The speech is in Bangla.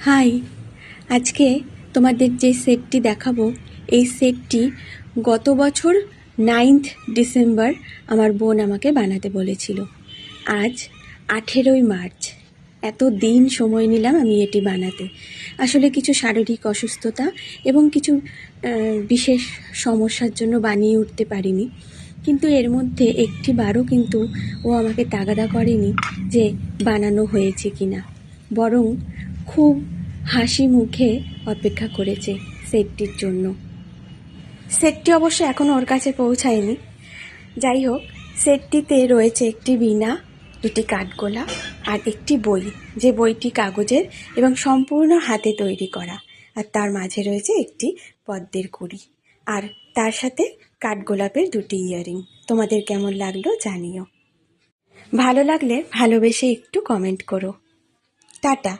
হাই, আজকে তোমাদের যে সেটটি দেখাবো এই সেটটি গত বছর 9th ডিসেম্বর আমার বোন আমাকে বানাতে বলেছিল। আজ 18ই মার্চ, এত দিন সময় নিলাম আমি এটি বানাতে। আসলে কিছু শারীরিক অসুস্থতা এবং কিছু বিশেষ সমস্যার জন্য বানিয়ে উঠতে পারিনি, কিন্তু এর মধ্যে একটি বারও কিন্তু ও আমাকে তাগাদা করেনি যে বানানো হয়েছে কিনা, বরং খুব হাসি মুখে অপেক্ষা করেছে সেটটির জন্য। সেটটি অবশ্য এখনও ওর কাছে পৌঁছায়নি। যাই হোক, সেটটিতে রয়েছে একটি বীণা, দুটি কাঠগোলা আর একটি বই, যে বইটি কাগজের এবং সম্পূর্ণ হাতে তৈরি করা, আর তার মাঝে রয়েছে একটি পদ্মের কুঁড়ি, আর তার সাথে কাঠগোলাপের দুটি ইয়ারিং। তোমাদের কেমন লাগলো জানিও। ভালো লাগলে ভালোবেসে একটু কমেন্ট করো। টাটা।